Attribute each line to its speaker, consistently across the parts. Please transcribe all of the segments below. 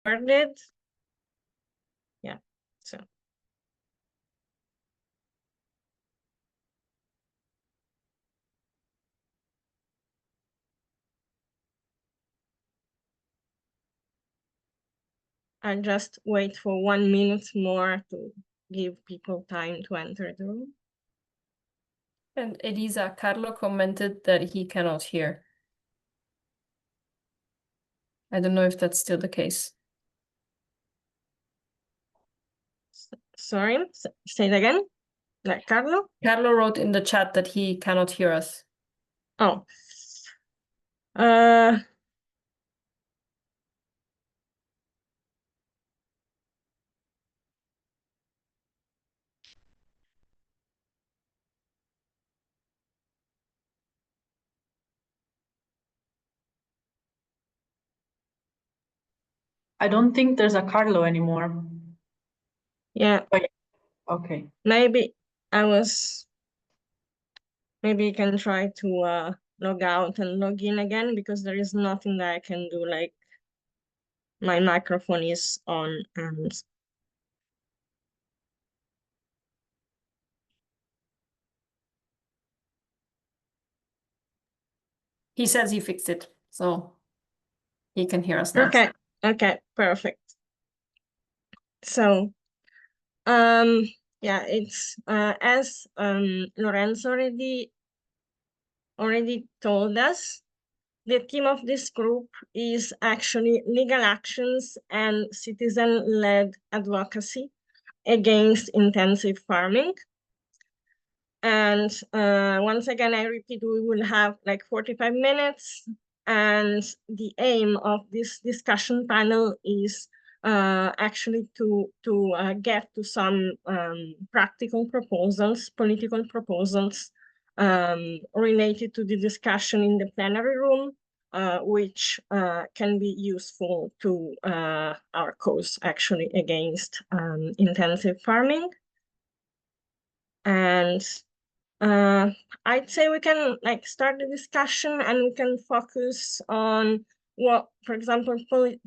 Speaker 1: recorded. Yeah, so. I'll just wait for 1 minute more to give people time to enter the room.
Speaker 2: And Elisa, Carlo commented that he cannot hear. I don't know if that's still the case.
Speaker 1: Sorry, say it again. Like Carlo?
Speaker 2: Carlo wrote in the chat that he cannot hear us.
Speaker 1: Oh.
Speaker 3: I don't think there's a Carlo anymore.
Speaker 1: Yeah.
Speaker 3: Oh, yeah. Okay.
Speaker 1: Maybe maybe you can try to log out and log in again, because there is nothing that I can do. Like, my microphone is on and
Speaker 2: He says he fixed it, so he can hear us now.
Speaker 1: okay, perfect. So yeah, it's as Lorenzo already told us, the theme of this group is actually legal actions and citizen-led advocacy against intensive farming. And once again, I repeat, we will have like 45 minutes. And the aim of this discussion panel is actually to get to some practical proposals, political proposals related to the discussion in the plenary room, which can be useful to our cause actually against intensive farming. And I'd say we can like start the discussion, and we can focus on what, for example,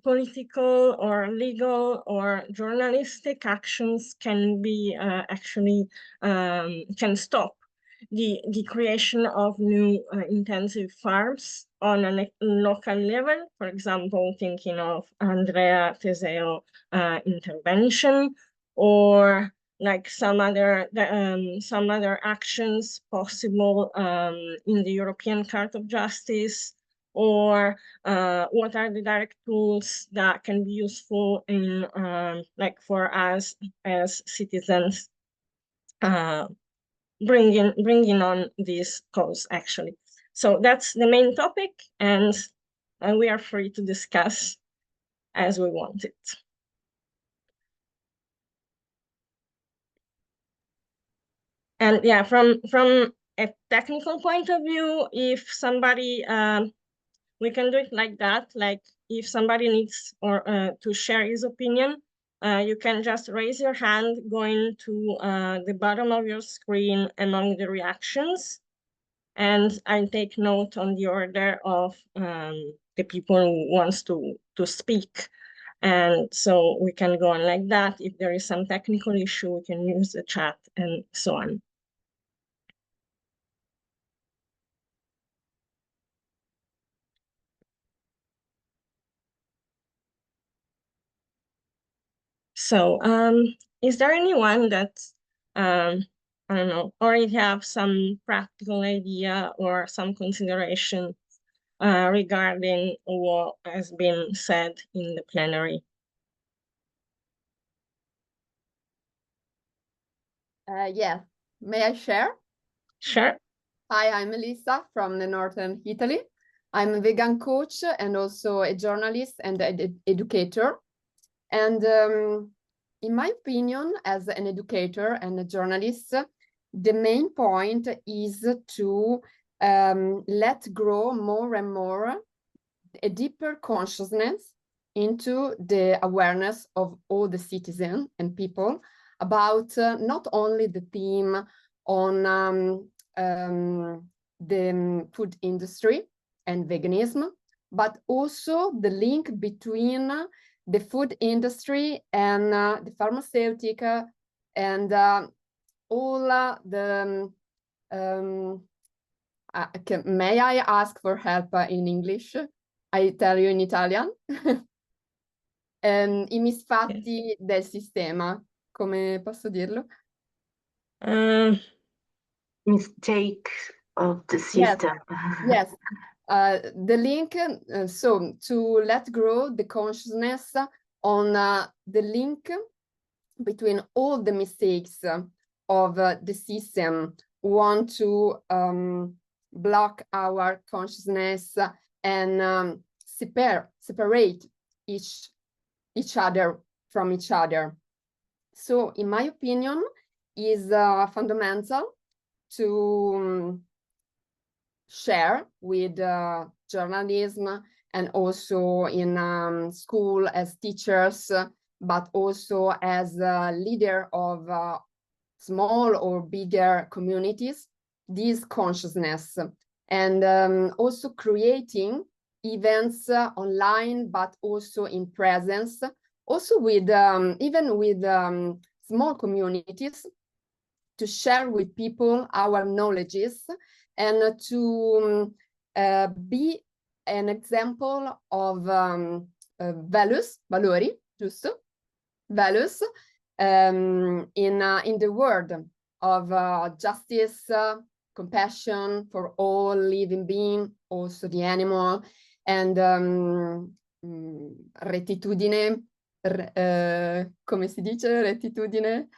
Speaker 1: political or legal or journalistic actions can be actually can stop the creation of new intensive farms on a local level. For example, thinking of Andrea Tesei intervention, or like some other actions possible in the European Court of Justice, or what are the direct tools that can be useful in like for us as citizens bringing on this cause actually. So that's the main topic, and we are free to discuss as we want it. And yeah, from a technical point of view, if somebody, we can do it like that. Like if somebody needs or to share his opinion, you can just raise your hand going to the bottom of your screen among the reactions. And I'll take note on the order of the people who wants to speak. And so we can go on like that. If there is some technical issue, we can use the chat and so on. So is there anyone that, I don't know, already have some practical idea or some consideration regarding what has been said in the plenary?
Speaker 4: Yeah, may I share?
Speaker 1: Sure.
Speaker 4: Hi, I'm Melissa from the northern Italy. I'm a vegan coach and also a journalist and educator. And in my opinion, as an educator and a journalist, the main point is to let grow more and more a deeper consciousness into the awareness of all the citizens and people about not only the theme on the food industry and veganism, but also the link between the food industry and the pharmaceutical and all the may I ask for help in English? I tell you in Italian. I misfatti del sistema, come posso dirlo?
Speaker 5: Mistake of the system.
Speaker 4: Yes. The link, so to let grow the consciousness on the link between all the mistakes of the system want to block our consciousness and separate each other from each other. So in my opinion, is fundamental to share with journalism and also in school as teachers, but also as a leader of small or bigger communities, this consciousness, and also creating events online, but also in presence, also with even with small communities, to share with people our knowledges and to be an example of valori, giusto? Values in the world of justice, compassion for all living beings, also the animal, and rettitudine, come si dice rettitudine?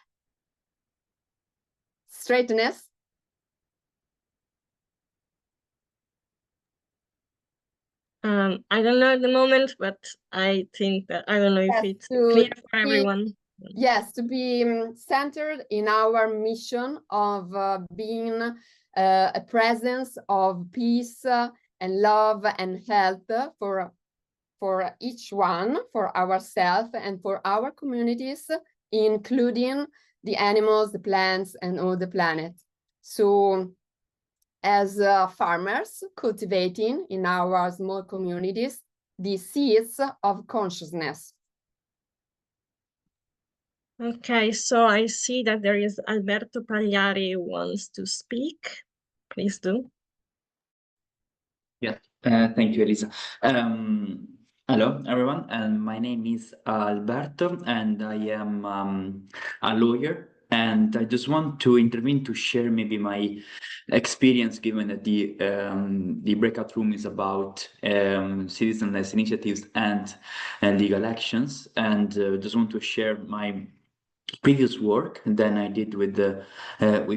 Speaker 4: Straightness.
Speaker 1: I don't know at the moment, but I think that I don't know if
Speaker 4: Yes,
Speaker 1: it's
Speaker 4: to
Speaker 1: clear for
Speaker 4: be-
Speaker 1: everyone.
Speaker 4: Yes, to be centered in our mission of being a presence of peace and love and health for each one, for ourselves and for our communities, including the animals, the plants, and all the planet. So as farmers cultivating in our small communities the seeds of consciousness.
Speaker 1: Okay, so I see that there is Alberto Pagliari who wants to speak. Please do.
Speaker 6: Yeah, thank you, Elisa. Hello, everyone, and my name is Alberto, and I am a lawyer, and I just want to intervene to share maybe my experience, given that the breakout room is about citizen-led initiatives and legal actions, and just want to share my previous work that I did with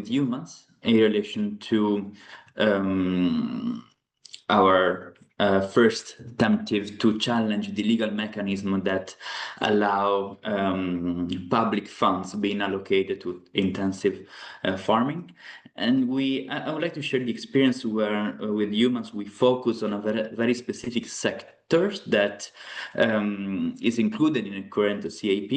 Speaker 6: humans in relation to our first tentative to challenge the legal mechanism that allow public funds being allocated to intensive farming. And I would like to share the experience where with humans we focus on a very specific sectors that is included in the current CAP,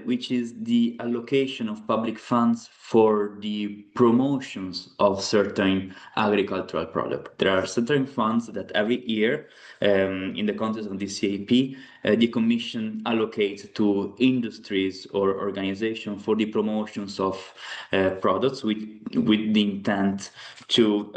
Speaker 6: which is the allocation of public funds for the promotions of certain agricultural products. There are certain funds that every year, in the context of the CAP, the Commission allocates to industries or organizations for the promotions of products with the intent to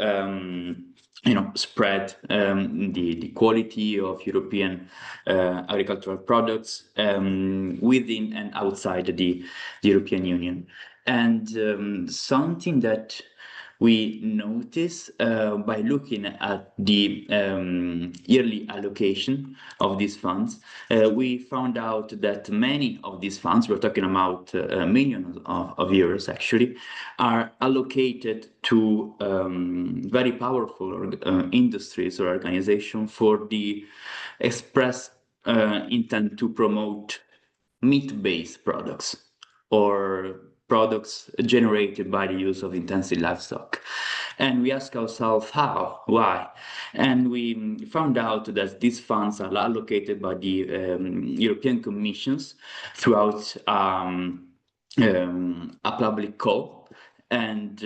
Speaker 6: spread the quality of European agricultural products within and outside the European Union. And something that we notice by looking at the yearly allocation of these funds, we found out that many of these funds, we're talking about millions of euros actually, are allocated to very powerful industries or organizations for the express intent to promote meat-based products or products generated by the use of intensive livestock. And we ask ourselves how, why? And we found out that these funds are allocated by the European Commissions throughout a public call. And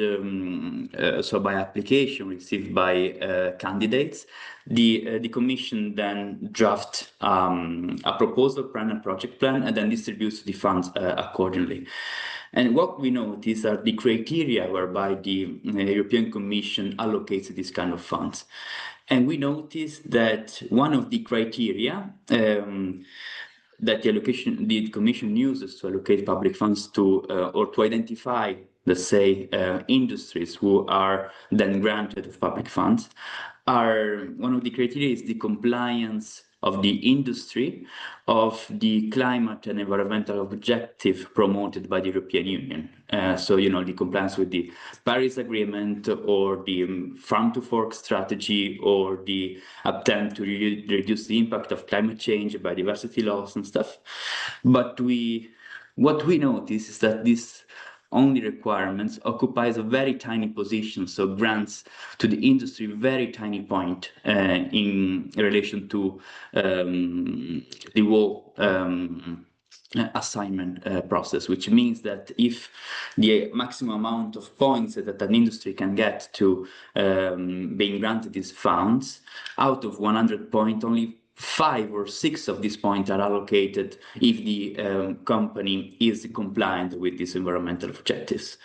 Speaker 6: so by application received by candidates, the commission then draft a proposal plan, a project plan, and then distributes the funds accordingly. And what we notice are the criteria whereby the European Commission allocates this kind of funds. And we notice that one of the criteria that the Commission uses to allocate public funds to or to identify, let's say, industries who are then granted public funds are one of the criteria is the compliance of the industry of the climate and environmental objective promoted by the European Union. So, you know, the compliance with the Paris Agreement or the farm to fork strategy or the attempt to reduce the impact of climate change, biodiversity loss and stuff. But what we notice is that this only requirements occupies a very tiny position, so grants to the industry very tiny point in relation to the whole assignment process, which means that if the maximum amount of points that an industry can get to being granted these funds, out of 100 points, only 5 or 6 of these points are allocated if the company is compliant with these environmental objectives.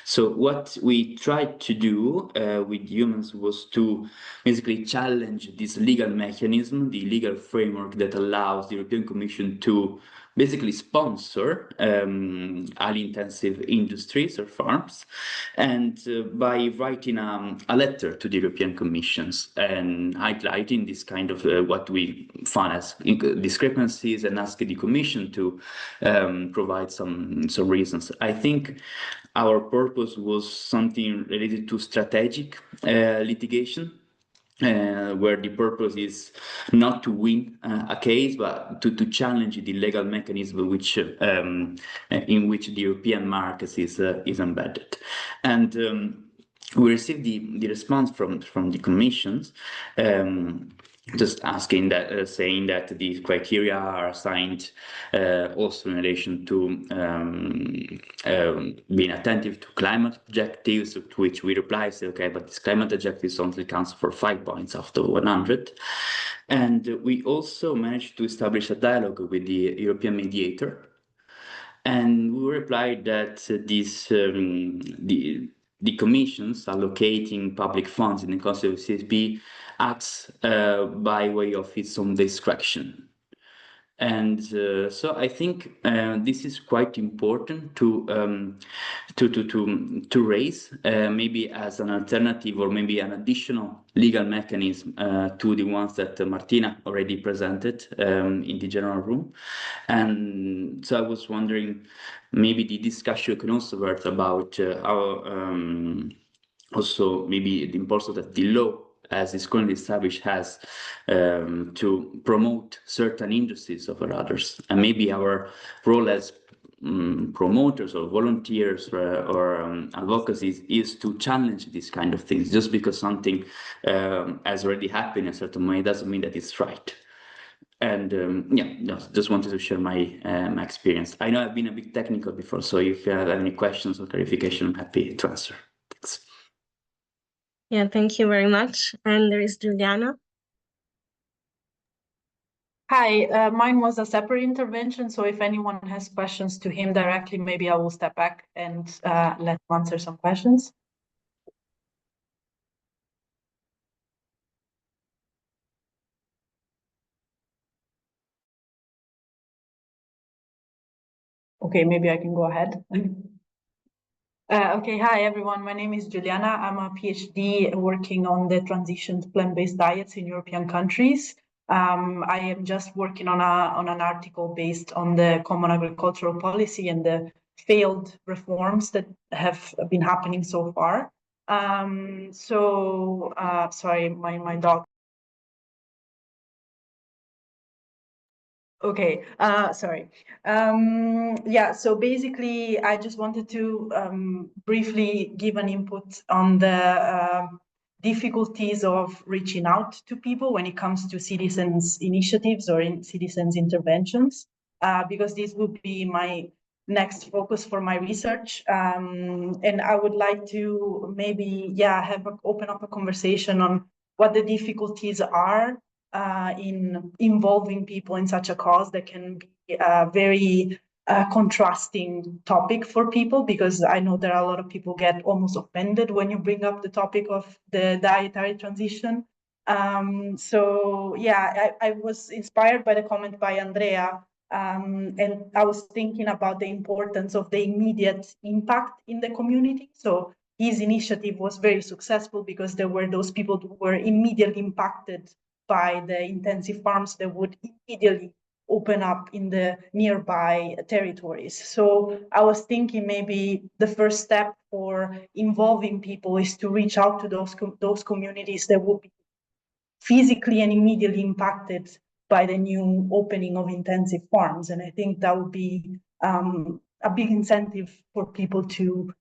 Speaker 6: So what we tried to do with humans was to basically challenge this legal mechanism, the legal framework that allows the European Commission to basically sponsor highly intensive industries or farms, and by writing a letter to the European Commissions and highlighting this kind of what we found as discrepancies and ask the Commission to provide some reasons. I think our purpose was something related to strategic litigation, where the purpose is not to win a case, but to challenge the legal mechanism which in which the European market is embedded. And we received the response from the commissions, just asking that, saying that these criteria are assigned also in relation to being attentive to climate objectives, to which we reply, say, okay, but this climate objectives only counts for 5 points after 100. And we also managed to establish a dialogue with the European mediator. And we replied that this the commissions allocating public funds in the context of CSP acts by way of its own discretion. And so I think this is quite important to raise, maybe as an alternative or maybe an additional legal mechanism to the ones that Martina already presented in the general room. And so I was wondering, maybe the discussion can also work about how also maybe the importance that the law as is currently established has to promote certain industries over others, and maybe our role as promoters or volunteers or advocacy is to challenge these kind of things. Just because something has already happened in a certain way doesn't mean that it's right. And yeah, just wanted to share my my experience. I know I've been a bit technical before, so if you have any questions or clarification, I'm happy to answer. Thanks.
Speaker 1: Yeah, thank you very much. And there is Juliana.
Speaker 3: Hi, mine was a separate intervention, so if anyone has questions to him directly, maybe I will step back and let him answer some questions. Okay, maybe I can go ahead. Okay, hi everyone. My name is Juliana. I'm a PhD working on the transition to plant-based diets in European countries. I am just working on an article based on the common agricultural policy and the failed reforms that have been happening so far. Sorry, my dog. Okay, sorry. Yeah, so basically, I just wanted to briefly give an input on the difficulties of reaching out to people when it comes to citizens' initiatives or citizens' interventions, because this would be my next focus for my research. And I would like to maybe, open up a conversation on what the difficulties are in involving people in such a cause that can be very contrasting topic for people, because I know there are a lot of people get almost offended when you bring up the topic of the dietary transition. So yeah, I was inspired by the comment by Andrea, and I was thinking about the importance of the immediate impact in the community. So his initiative was very successful because there were those people who were immediately impacted by the intensive farms that would immediately open up in the nearby territories. So I was thinking maybe the first step for involving people is to reach out to those communities that would be physically and immediately impacted by the new opening of intensive farms. And I think that would be a big incentive for people to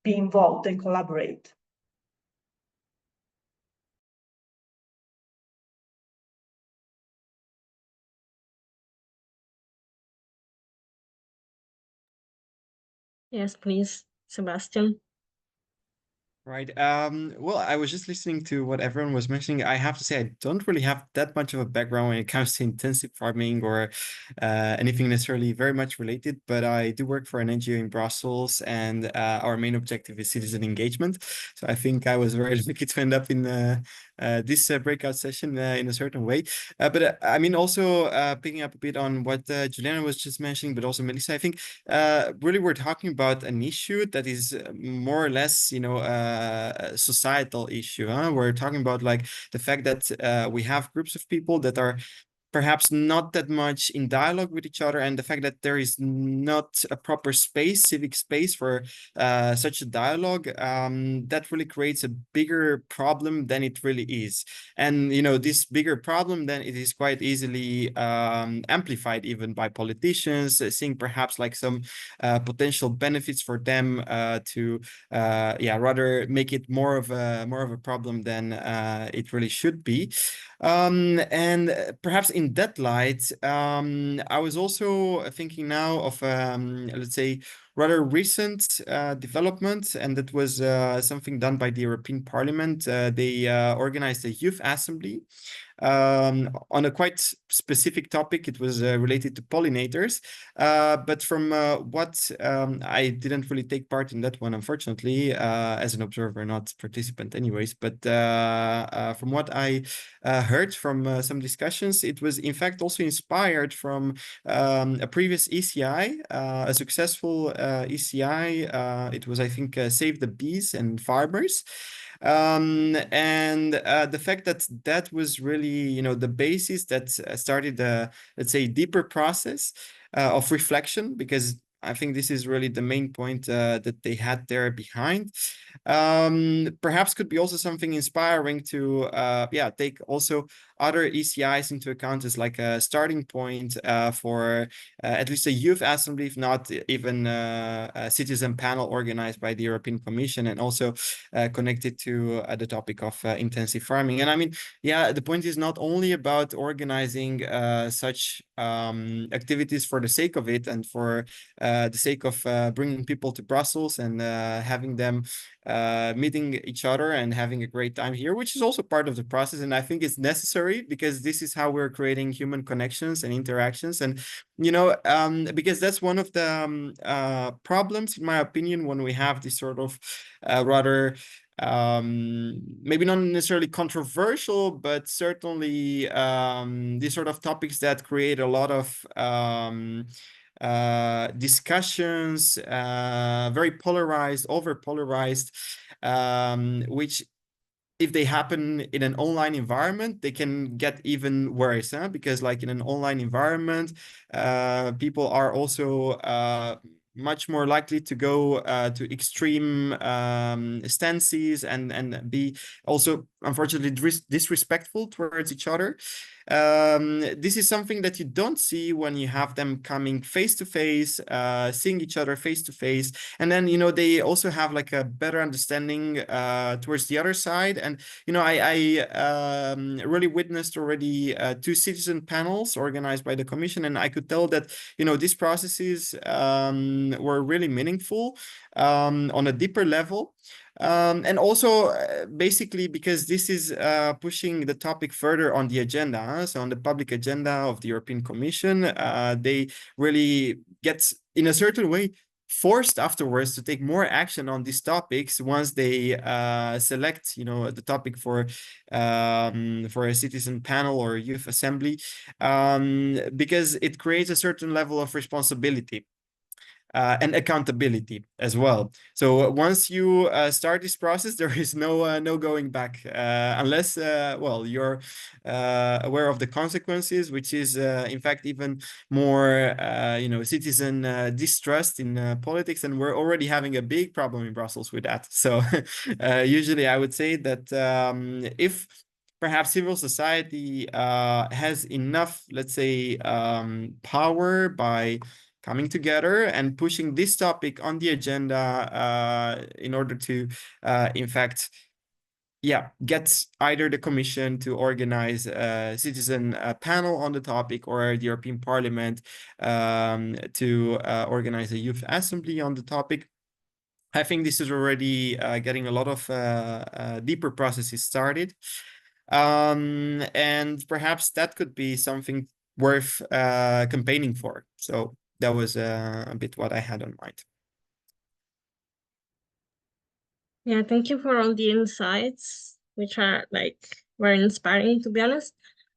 Speaker 3: be involved and collaborate.
Speaker 1: Yes, please, Sebastian.
Speaker 7: Right. Well, I was just listening to what everyone was mentioning. I have to say, I don't really have that much of a background when it comes to intensive farming or anything necessarily very much related, but I do work for an NGO in Brussels, and our main objective is citizen engagement. So I think I was very lucky to end up in this breakout session in a certain way. But I mean, also picking up a bit on what Juliana was just mentioning, but also Melissa, I think really we're talking about an issue that is more or less, you know, a societal issue. We're talking about like the fact that we have groups of people that are perhaps not that much in dialogue with each other, and the fact that there is not a proper space, civic space for such a dialogue, that really creates a bigger problem than it really is. And, you know, this bigger problem, then it is quite easily amplified even by politicians, seeing perhaps like some potential benefits for them to rather make it more of a problem than it really should be. And perhaps in that light, I was also thinking now of, let's say, rather recent development, and that was something done by the European Parliament. They organized a youth assembly on a quite specific topic. It was related to pollinators, but from what I didn't really take part in that one, unfortunately, as an observer, not participant anyways, but from what I heard from some discussions, it was in fact also inspired from a previous ECI, a successful ECI. It was, I think, Save the Bees and Farmers. And the fact that that was really, you know, the basis that started the, let's say, deeper process of reflection, because I think this is really the main point that they had there behind. Perhaps could be also something inspiring to take also other ECIs into account as like a starting point for at least a youth assembly, if not even a citizen panel organized by the European Commission, and also connected to the topic of intensive farming. And I mean, yeah, the point is not only about organizing such activities for the sake of it and for the sake of bringing people to Brussels and having them meeting each other and having a great time here, which is also part of the process. And I think it's necessary because this is how we're creating human connections and interactions. And, you know, because that's one of the problems, in my opinion, when we have this sort of rather maybe not necessarily controversial, but certainly these sort of topics that create a lot of discussions, very polarized, over polarized, which if they happen in an online environment, they can get even worse, because like in an online environment, people are also much more likely to go to extreme stances and be also, unfortunately, disrespectful towards each other. This is something that you don't see when you have them coming face to face, seeing each other face to face, and then they also have like a better understanding towards the other side. And I really witnessed already 2 citizen panels organized by the Commission, and I could tell that these processes were really meaningful on a deeper level. And also basically because this is pushing the topic further on the agenda. So on the public agenda of the European Commission, they really get, in a certain way, forced afterwards to take more action on these topics once they select the topic for a citizen panel or youth assembly, because it creates a certain level of responsibility and accountability as well. So once you start this process, there is no going back unless well, you're aware of the consequences, which is in fact even more citizen distrust in politics, and we're already having a big problem in Brussels with that. So usually I would say that if perhaps civil society has enough, let's say, power by coming together and pushing this topic on the agenda in order to, in fact, get either the Commission to organize a citizen panel on the topic, or the European Parliament to organize a youth assembly on the topic. I think this is already getting a lot of deeper processes started. And perhaps that could be something worth campaigning for. So that was a bit what I had on mind.
Speaker 1: Yeah, thank you for all the insights, which are like very inspiring, to be honest.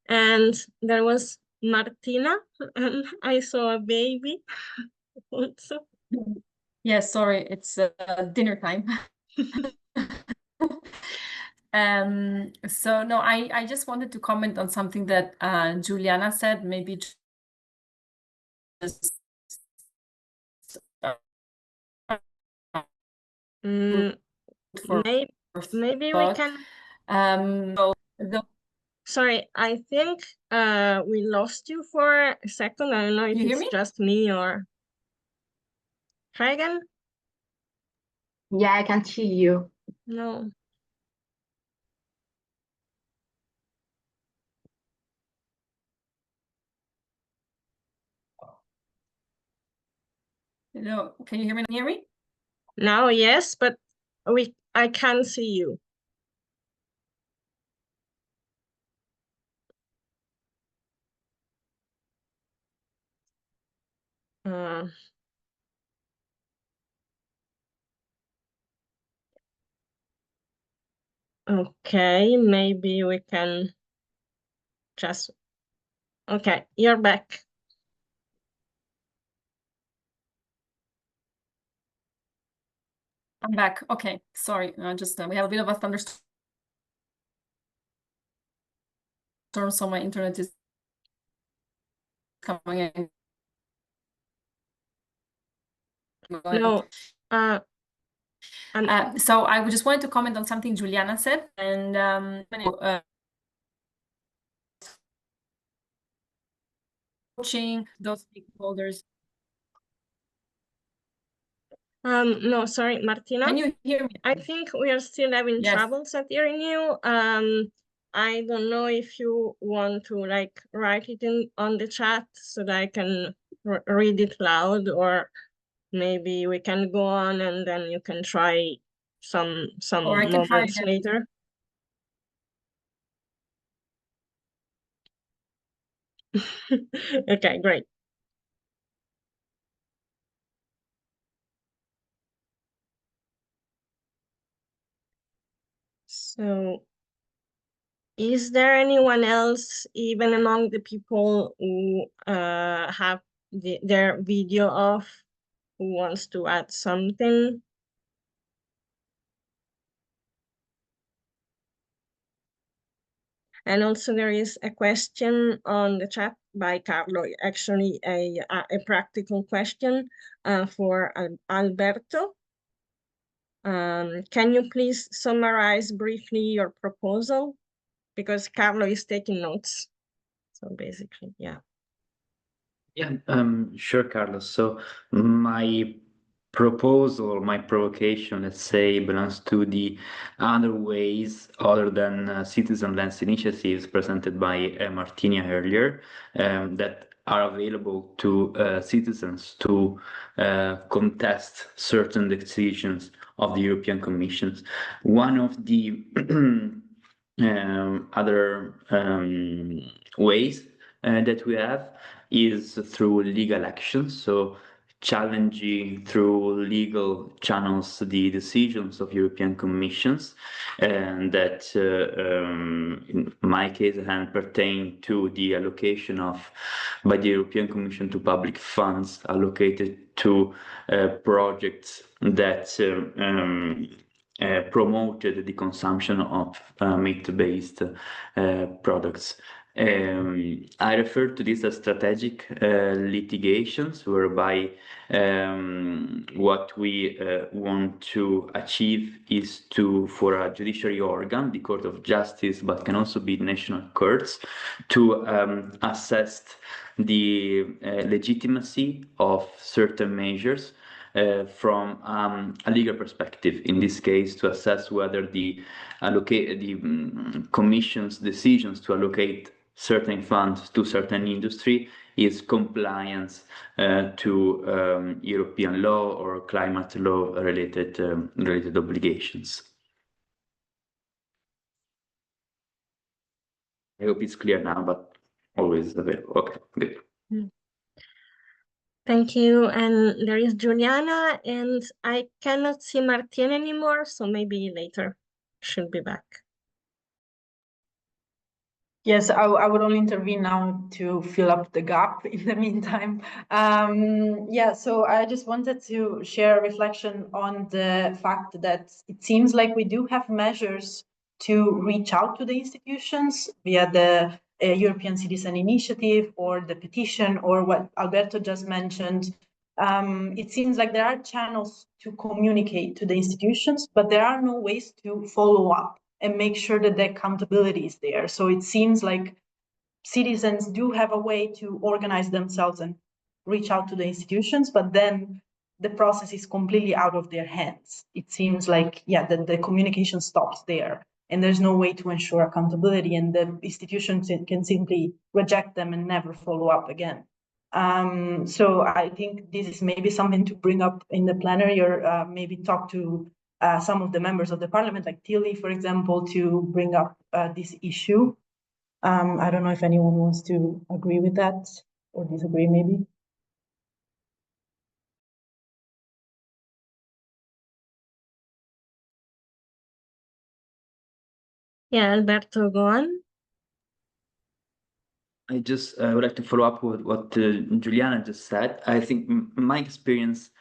Speaker 1: And there was Martina, and I saw a baby also.
Speaker 2: Yes, sorry, it's dinner time. So no, I just wanted to comment on something that Juliana said, maybe just
Speaker 1: Maybe we can. Sorry, I think we lost you for a second. I don't know if it's just me or. Try again?
Speaker 5: Yeah, I can't hear you.
Speaker 1: No.
Speaker 2: Hello, can you hear me?
Speaker 1: Now, yes, but I can't see you. Okay, maybe we can just. Okay, you're back.
Speaker 2: I'm back. Okay, sorry. Just we have a bit of a thunderstorm, so my internet is coming in.
Speaker 1: No.
Speaker 2: So I just wanted to comment on something Juliana said, and coaching those stakeholders.
Speaker 1: No, sorry, Martina.
Speaker 2: Can you hear me?
Speaker 1: I think we are still having troubles at hearing you. I don't know if you want to like write it on the chat so that I can read it loud, or maybe we can go on and then you can try some moments later. Okay, great. So, is there anyone else, even among the people who have their video off, who wants to add something? And also there is a question on the chat by Carlo, actually a practical question for Alberto. Can you please summarize briefly your proposal? Because Carlo is taking notes. So basically, yeah.
Speaker 6: Yeah, sure, Carlos. So my proposal, my provocation, let's say, belongs to the other ways other than citizen-led initiatives presented by Martina earlier that are available to citizens to contest certain decisions of the European Commission. One of the other ways that we have is through legal action. So challenging through legal channels the decisions of European Commissions, and that in my case pertain to the allocation of by the European Commission to public funds allocated to projects that promoted the consumption of meat-based products. I refer to this as strategic litigations, whereby what we want to achieve is for a judiciary organ, the Court of Justice, but can also be national courts, to assess the legitimacy of certain measures from a legal perspective. In this case, to assess whether the Commission's decisions to allocate certain funds to certain industry is compliance to European law or climate law related obligations. I hope it's clear now, but always available. Okay, good.
Speaker 1: Thank you. And there is Juliana, and I cannot see Martina anymore, so maybe later she'll be back.
Speaker 3: Yes, I would only intervene now to fill up the gap in the meantime. Yeah, so I just wanted to share a reflection on the fact that it seems like we do have measures to reach out to the institutions via the European Citizen Initiative or the petition or what Alberto just mentioned. It seems like there are channels to communicate to the institutions, but there are no ways to follow up and make sure that the accountability is there. So it seems like citizens do have a way to organize themselves and reach out to the institutions, but then the process is completely out of their hands. It seems like, yeah, the communication stops there and there's no way to ensure accountability, and the institutions can simply reject them and never follow up again. So I think this is maybe something to bring up in the plenary, or maybe talk to some of the members of the parliament, like Tilly, for example, to bring up this issue. I don't know if anyone wants to agree with that or disagree, maybe.
Speaker 1: Yeah, Alberto, go on.
Speaker 6: I just would like to follow up with what Juliana just said. I think my experience,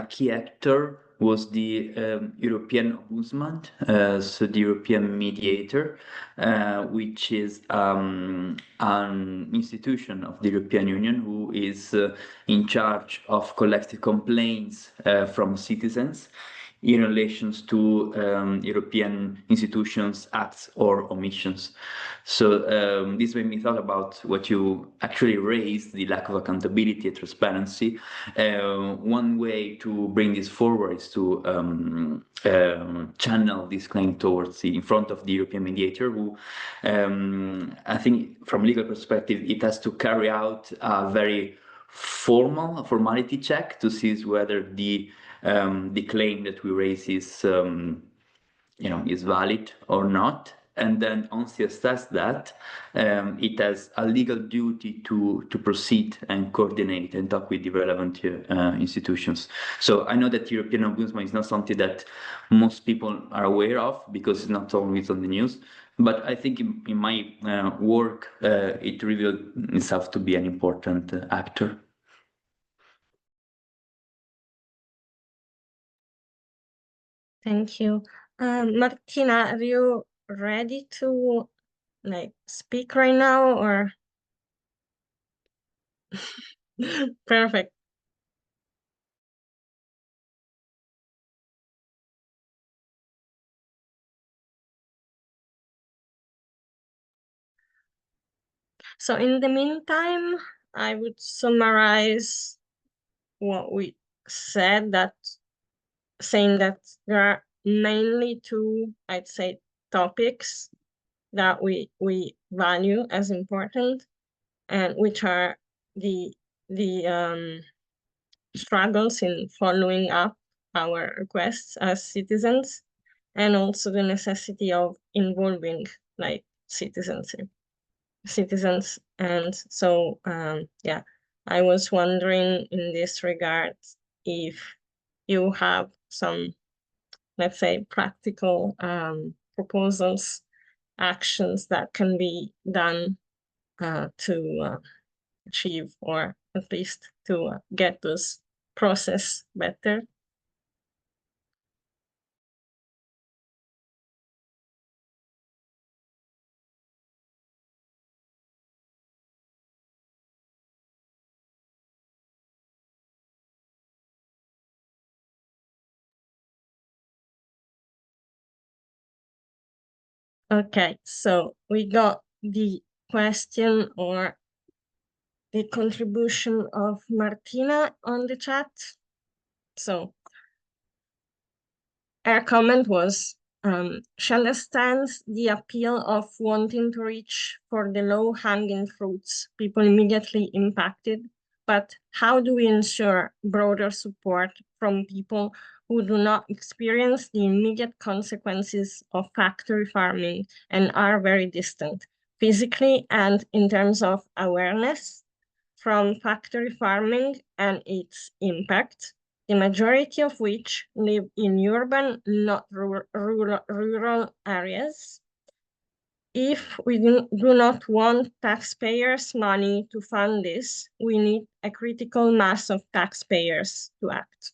Speaker 6: key actor was the European Ombudsman, so the European mediator, which is an institution of the European Union who is in charge of collecting complaints from citizens in relations to European institutions' acts or omissions. So this made me thought about what you actually raised, the lack of accountability and transparency. One way to bring this forward is to channel this claim towards in front of the European mediator, who I think from a legal perspective, it has to carry out a very formality check to see whether the claim that we raise is is valid or not, and then once you assess that, it has a legal duty to proceed and coordinate and talk with the relevant institutions. So I know that European Ombudsman is not something that most people are aware of because it's not always on the news, but I think in my work it revealed itself to be an important actor.
Speaker 1: Thank you. Martina, are you ready to like speak right now or? Perfect. So in the meantime, I would summarize what we said, saying that there are mainly two, I'd say, topics that we value as important, and which are the struggles in following up our requests as citizens, and also the necessity of involving like citizens. And so yeah, I was wondering in this regard if you have some, let's say, practical proposals, actions that can be done to achieve, or at least to get this process better. Okay, so we got the question or the contribution of Martina on the chat. So her comment was, she understands the appeal of wanting to reach for the low-hanging fruits, people immediately impacted, but how do we ensure broader support from people who do not experience the immediate consequences of factory farming and are very distant, physically and in terms of awareness, from factory farming and its impact, the majority of which live in urban, not rural areas? If we do not want taxpayers' money to fund this, we need a critical mass of taxpayers to act.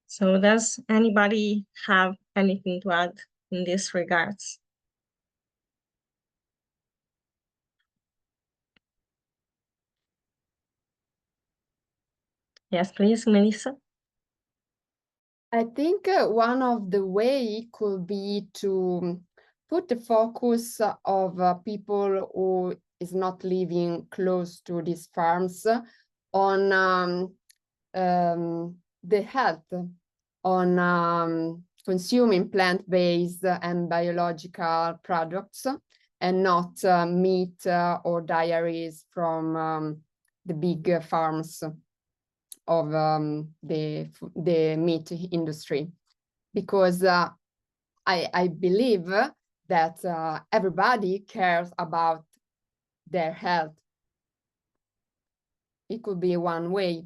Speaker 1: So does anybody have anything to add in this regards? Yes, please, Melissa.
Speaker 4: I think one of the way could be to put the focus of people who is not living close to these farms on the health, on consuming plant-based and biological products, and not meat or dairies from the big farms of the meat industry, because I believe that everybody cares about their health. It could be one way.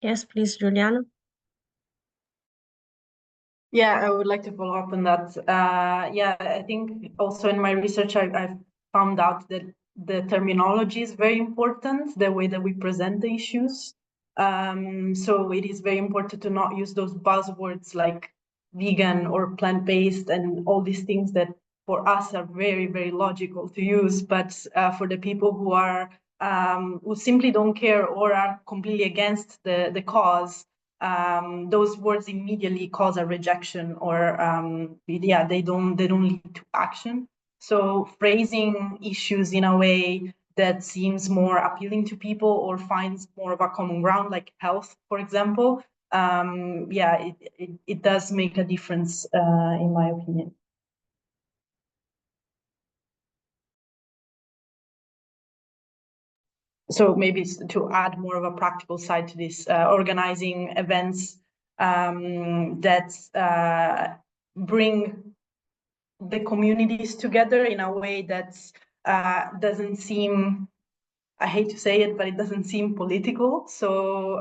Speaker 1: Yes, please, Giuliano.
Speaker 3: Yeah, I would like to follow up on that. Yeah, I think also in my research, I've found out that the terminology is very important, the way that we present the issues. So it is very important to not use those buzzwords like vegan or plant-based and all these things that for us are very, very logical to use, but for the people who are who simply don't care or are completely against the cause, those words immediately cause a rejection, or yeah, they don't lead to action. So phrasing issues in a way that seems more appealing to people or finds more of a common ground, like health, for example, yeah, it does make a difference in my opinion. so maybe to add more of a practical side to this, organizing events that bring the communities together in a way that doesn't seem, I hate to say it, but it doesn't seem political. So,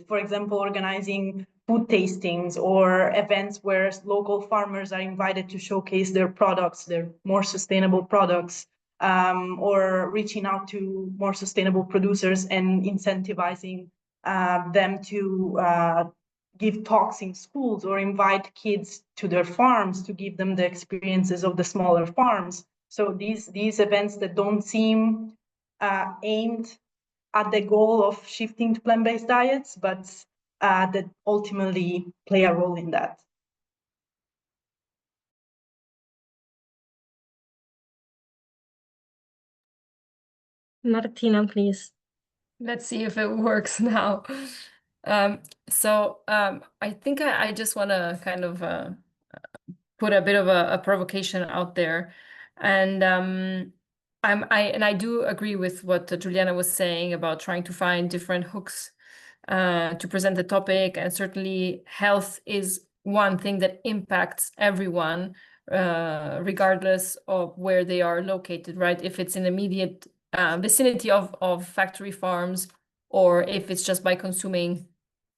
Speaker 3: for example, organizing food tastings or events where local farmers are invited to showcase their products, their more sustainable products, or reaching out to more sustainable producers and incentivizing them to give talks in schools or invite kids to their farms to give them the experiences of the smaller farms. So these events that don't seem aimed at the goal of shifting to plant-based diets, but that ultimately play a role in that.
Speaker 1: Martina, please.
Speaker 2: Let's see if it works now. I think I just want to kind of put a bit of a provocation out there, and I do agree with what Juliana was saying about trying to find different hooks to present the topic, and certainly health is one thing that impacts everyone, regardless of where they are located, right? If it's in the immediate vicinity of factory farms, or if it's just by consuming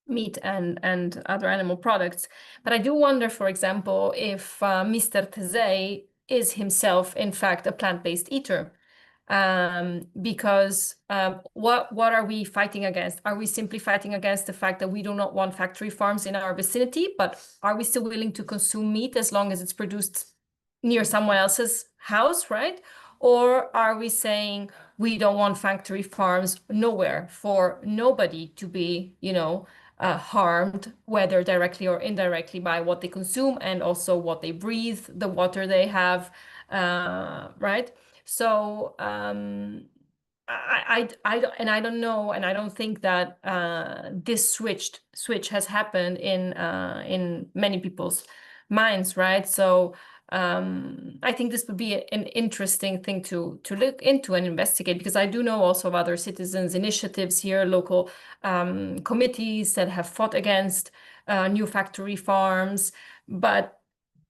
Speaker 2: meat and other animal products. But I do wonder, for example, if Mr. Tesei is himself, in fact, a plant-based eater. Because what are we fighting against? Are we simply fighting against the fact that we do not want factory farms in our vicinity, but are we still willing to consume meat as long as it's produced near someone else's house, right? Or are we saying we don't want factory farms nowhere, for nobody to be, harmed, whether directly or indirectly, by what they consume and also what they breathe, the water they have, right? So I don't know, and I don't think that this switch has happened in many people's minds, right? So I think this would be an interesting thing to look into and investigate, because I do know also of other citizens' initiatives here, local committees that have fought against new factory farms, but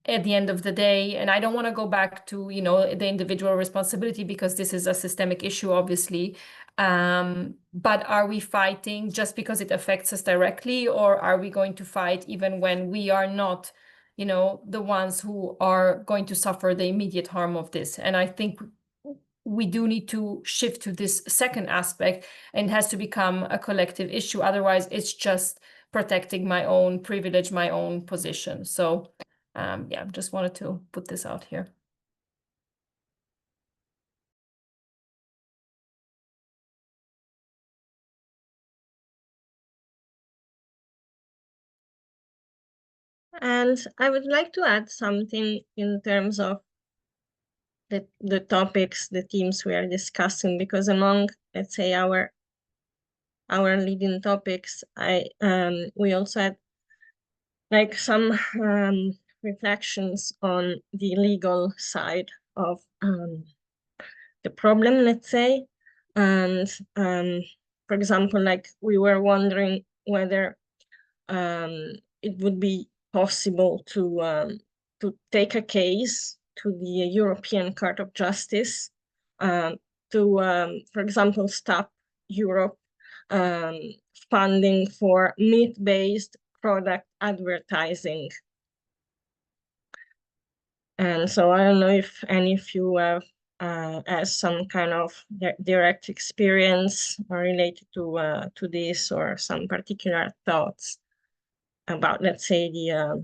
Speaker 2: at the end of the day, and I don't want to go back to, the individual responsibility, because this is a systemic issue, obviously. But are we fighting just because it affects us directly, or are we going to fight even when we are not, the ones who are going to suffer the immediate harm of this? And I think we do need to shift to this second aspect, and it has to become a collective issue. Otherwise, it's just protecting my own privilege, my own position. So just wanted to put this out here.
Speaker 1: And I would like to add something in terms of the topics, the themes we are discussing, because among, let's say, our leading topics, we also had like some reflections on the legal side of the problem, let's say. And for example, like we were wondering whether it would be possible to take a case to the European Court of Justice to, for example, stop Europe funding for meat-based product advertising. And so I don't know if any of you have some kind of direct experience related to this, or some particular thoughts about, let's say, the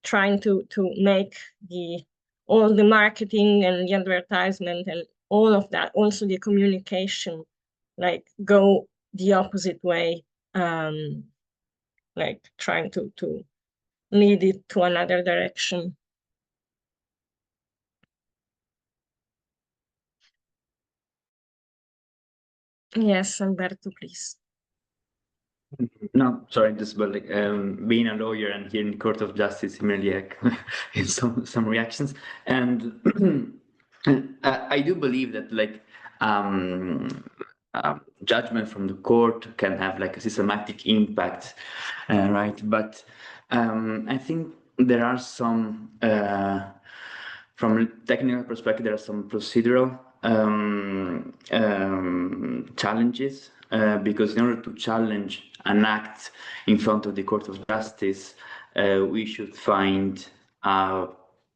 Speaker 1: trying to make all the marketing and the advertisement and all of that, also the communication, like go the opposite way, like trying to lead it to another direction. Yes, Alberto, please.
Speaker 6: No, sorry, just about like being a lawyer and here in Court of Justice, immediately like some reactions, and I do believe that like judgment from the court can have like a systematic impact, right? But I think there are some, from a technical perspective, there are some procedural challenges, because in order to challenge an act in front of the Court of Justice, we should find a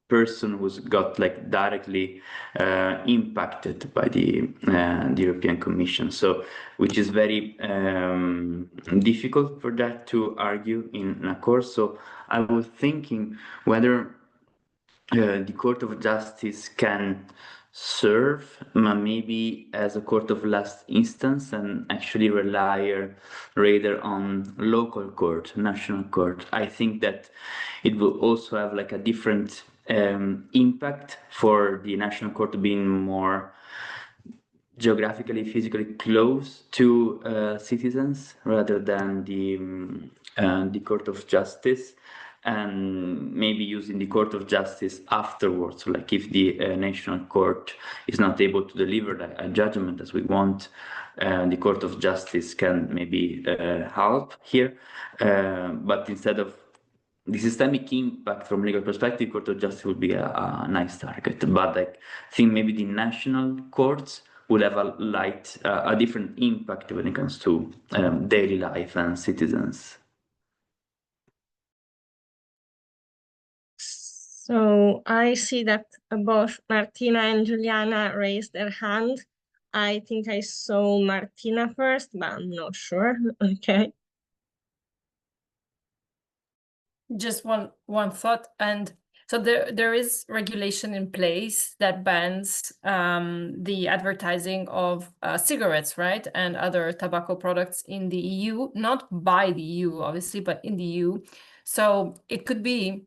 Speaker 6: person who's got like directly impacted by the European Commission. So, which is very difficult for that to argue in a court. So I was thinking whether the Court of Justice can serve maybe as a court of last instance and actually rely rather on local court, national court. I think that it will also have like a different impact for the national court being more geographically, physically close to citizens rather than the Court of Justice, and maybe using the Court of Justice afterwards. Like if the national court is not able to deliver a judgment as we want, the Court of Justice can maybe help here. But instead of the systemic impact from legal perspective, Court of Justice would be a nice target. But I think maybe the national courts would have a different impact when it comes to daily life and citizens.
Speaker 1: So I see that both Martina and Juliana raised their hand. I think I saw Martina first, but I'm not sure. Okay.
Speaker 2: Just one thought, and so there is regulation in place that bans the advertising of cigarettes, right, and other tobacco products in the EU, not by the EU, obviously, but in the EU. So it could be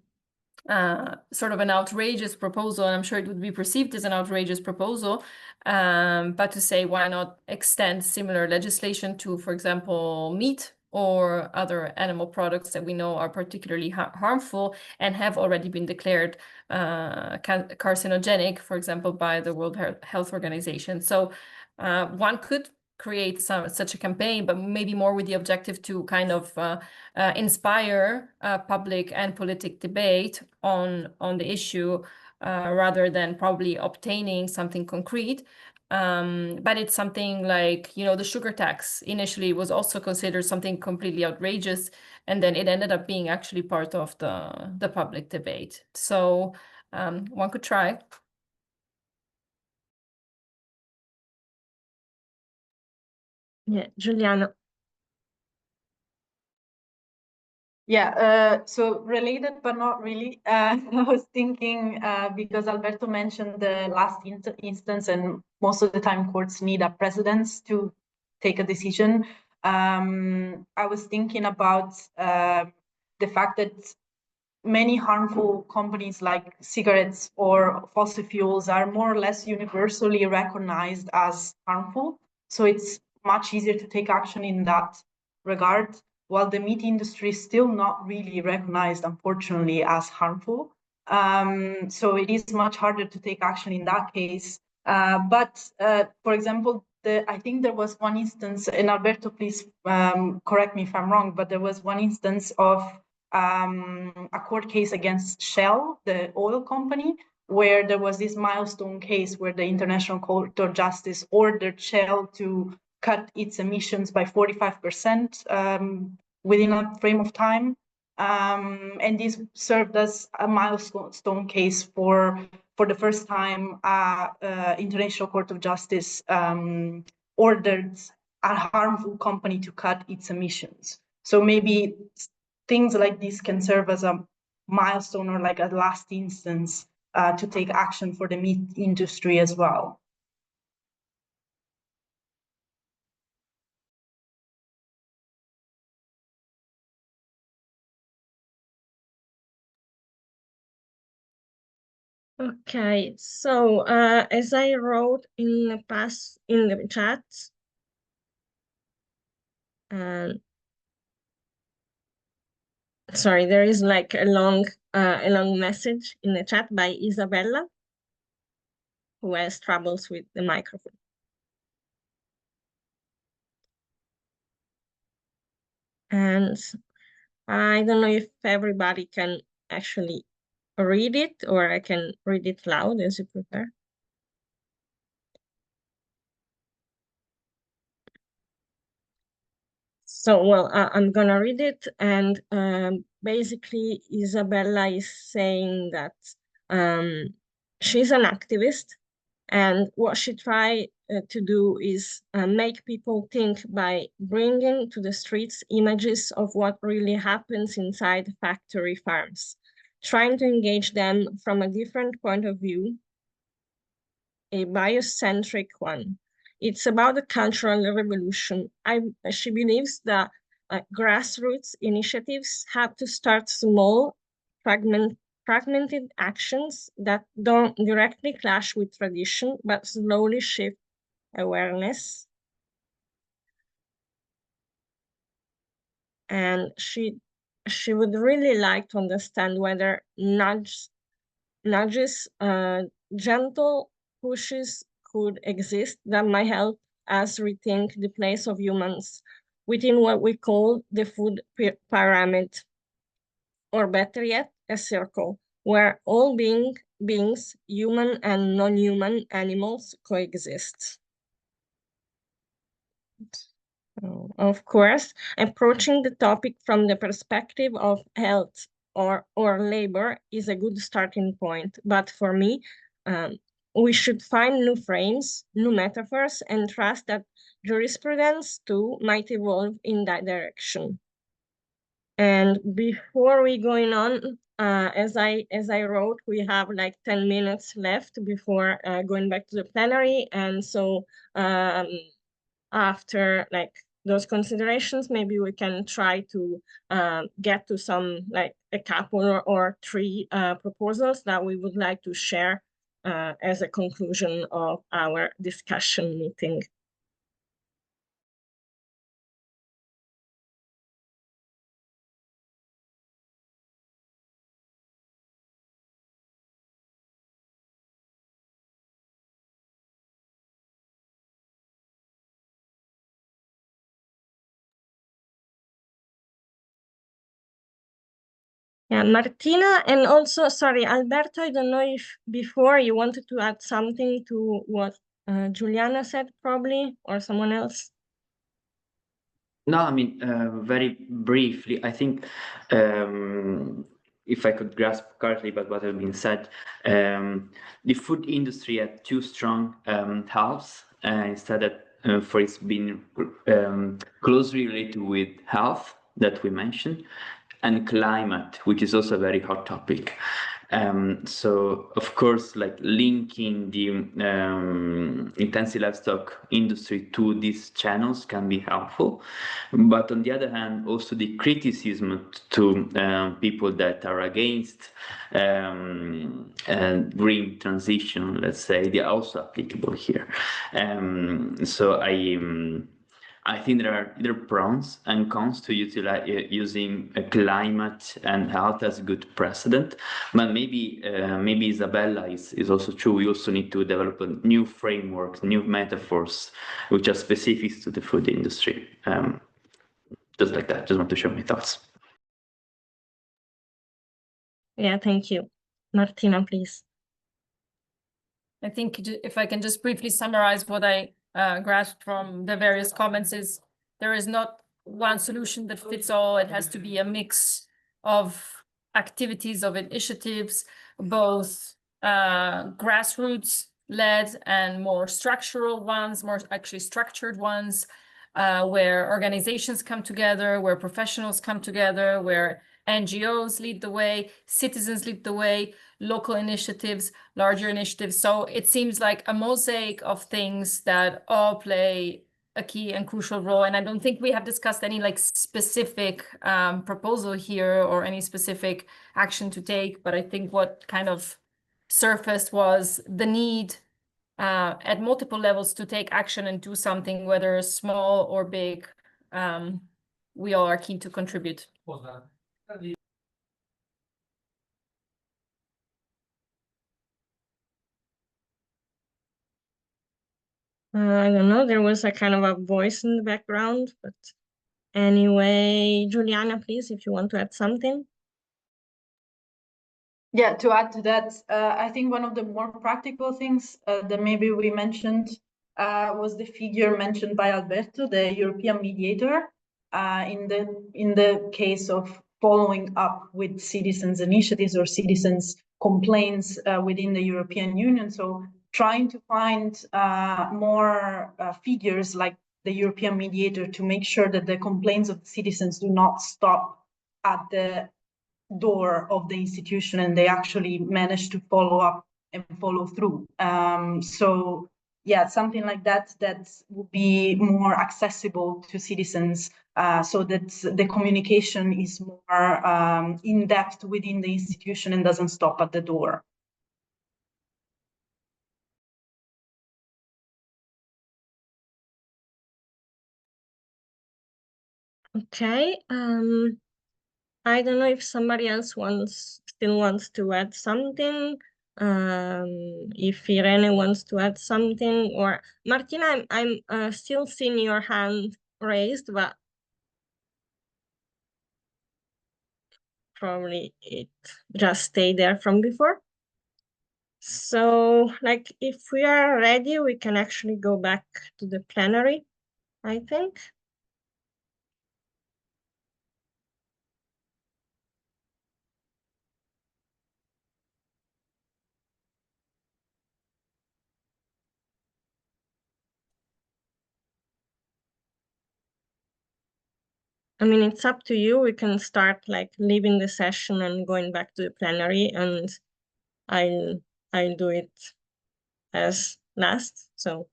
Speaker 2: sort of an outrageous proposal, and I'm sure it would be perceived as an outrageous proposal, but to say why not extend similar legislation to, for example, meat or other animal products that we know are particularly harmful and have already been declared carcinogenic, for example, by the World Health Organization. So one could create such a campaign, but maybe more with the objective to kind of inspire public and political debate on the issue, rather than probably obtaining something concrete. But it's something like, you know, the sugar tax initially was also considered something completely outrageous, and then it ended up being actually part of the public debate. So one could try.
Speaker 1: Yeah, Juliana.
Speaker 3: Yeah, so related but not really. I was thinking, because Alberto mentioned the last instance, and most of the time courts need a precedence to take a decision. I was thinking about the fact that many harmful companies like cigarettes or fossil fuels are more or less universally recognized as harmful. So it's much easier to take action in that regard, while the meat industry is still not really recognized, unfortunately, as harmful. So it is much harder to take action in that case. But for example, I think there was one instance, and Alberto, please correct me if I'm wrong, but there was one instance of a court case against Shell, the oil company, where there was this milestone case where the International Court of Justice ordered Shell to cut its emissions by 45% within a frame of time. And this served as a milestone case for the first time, International Court of Justice ordered a harmful company to cut its emissions. So maybe things like this can serve as a milestone or like a last instance to take action for the meat industry as well.
Speaker 1: Okay, so as I wrote in the chat, sorry, there is like a long message in the chat by Isabella, who has troubles with the microphone. And I don't know if everybody can actually read it, or I can read it loud, as you prefer. So, well, I'm gonna read it, and basically Isabella is saying that she's an activist, and what she tried to do is make people think by bringing to the streets images of what really happens inside factory farms, trying to engage them from a different point of view, a biocentric one. It's about the cultural revolution. She believes that grassroots initiatives have to start small, fragmented actions that don't directly clash with tradition, but slowly shift awareness. And she would really like to understand whether nudges, gentle pushes could exist that might help us rethink the place of humans within what we call the food pyramid, or better yet, a circle where all beings, human and non-human animals, coexist. Of course, approaching the topic from the perspective of health or labor is a good starting point. But for me, we should find new frames, new metaphors, and trust that jurisprudence too might evolve in that direction. And before we going on, as I wrote, we have like 10 minutes left before going back to the plenary. And so after like those considerations, maybe we can try to get to some, like a couple or three proposals that we would like to share as a conclusion of our discussion meeting. Yeah, Martina, and also, sorry, Alberto, I don't know if before you wanted to add something to what Juliana said, probably, or someone else.
Speaker 6: No, I mean, very briefly, I think if I could grasp correctly about what has been said, the food industry had two strong halves, instead of for it's been closely related with health that we mentioned, and climate, which is also a very hot topic. So of course, like linking the intensive livestock industry to these channels can be helpful, but on the other hand, also the criticism to people that are against green transition, let's say, they are also applicable here. So I think there are pros and cons to using climate and health as a good precedent, but maybe Isabella is also true. We also need to develop a new framework, new metaphors, which are specific to the food industry. Just like that. Just want to share my thoughts.
Speaker 1: Yeah, thank you. Martina, please.
Speaker 2: I think if I can just briefly summarize what I grasped from the various comments is there is not one solution that fits all. It has to be a mix of activities, of initiatives, both grassroots led and more structural ones, more actually structured ones, where organizations come together, where professionals come together, where NGOs lead the way, citizens lead the way, local initiatives, larger initiatives. So it seems like a mosaic of things that all play a key and crucial role. And I don't think we have discussed any like specific proposal here or any specific action to take, but I think what kind of surfaced was the need at multiple levels to take action and do something, whether small or big. We all are keen to contribute.
Speaker 1: I don't know, there was a kind of a voice in the background, but Anyway, Juliana, please, if you want to add something.
Speaker 3: Yeah, to add to that, I think one of the more practical things that maybe we mentioned was the figure mentioned by Alberto, the European mediator, in the case of following up with citizens' initiatives or citizens' complaints within the European Union. So trying to find more figures like the European mediator to make sure that the complaints of citizens do not stop at the door of the institution and they actually manage to follow up and follow through. So yeah, something like that would be more accessible to citizens, so that the communication is more in depth within the institution and doesn't stop at the door.
Speaker 1: Okay. I don't know if somebody else still wants to add something. If Irene wants to add something, or Martina, I'm still seeing your hand raised, but probably it just stayed there from before. So, like, if we are ready, we can actually go back to the plenary, I think. I mean, it's up to you. We can start like leaving the session and going back to the plenary, and I'll do it as last. So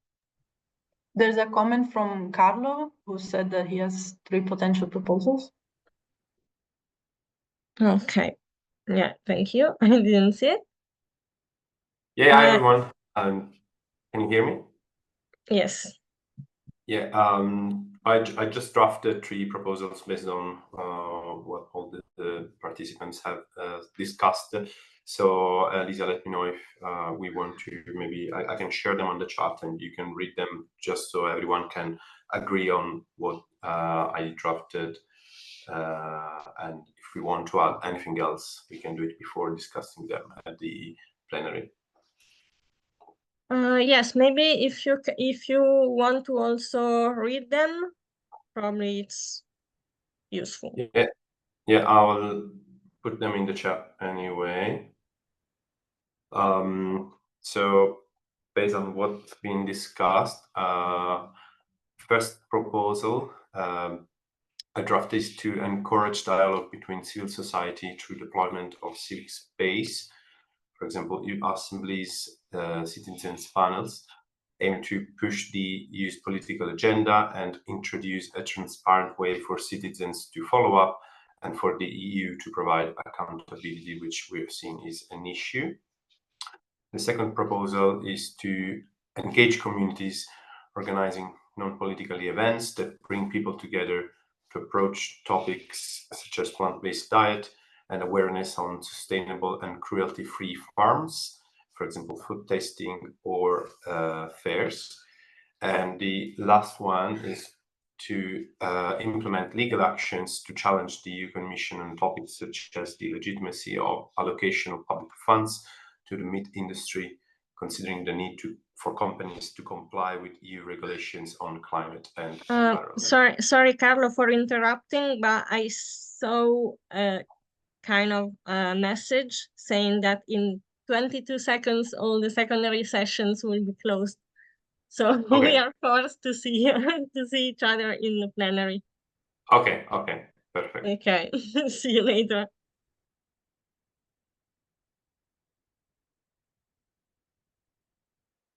Speaker 3: There's a comment from Carlo who said that he has 3 potential proposals.
Speaker 1: okay, yeah, thank you. I didn't see it.
Speaker 8: Yeah, hi everyone. Can you hear me?
Speaker 1: Yes.
Speaker 8: Yeah, I just drafted 3 proposals based on what all the participants have discussed. So Lisa, let me know if we want to, maybe I can share them on the chat and you can read them just so everyone can agree on what I drafted. And if we want to add anything else, we can do it before discussing them at the plenary.
Speaker 1: Yes, maybe if you want to also read them, probably it's useful.
Speaker 8: Yeah, I'll put them in the chat anyway. So based on what's been discussed, first proposal, I draft is to encourage dialogue between civil society through deployment of civic space. For example, assemblies, citizens panels aim to push the EU's political agenda and introduce a transparent way for citizens to follow up and for the EU to provide accountability, which we've seen is an issue. The second proposal is to engage communities organizing non-political events that bring people together to approach topics such as plant-based diet and awareness on sustainable and cruelty-free farms, for example, food tasting or fairs. And the last one is to implement legal actions to challenge the EU Commission on topics such as the legitimacy of allocation of public funds to the meat industry, considering the need for companies to comply with EU regulations on climate and environment.
Speaker 1: Sorry, Carlo, for interrupting, but I saw a kind of a message saying that in 22 seconds, all the secondary sessions will be closed. So
Speaker 8: okay.
Speaker 1: We are forced to see each other in the plenary.
Speaker 8: Okay, perfect.
Speaker 1: Okay, see you later.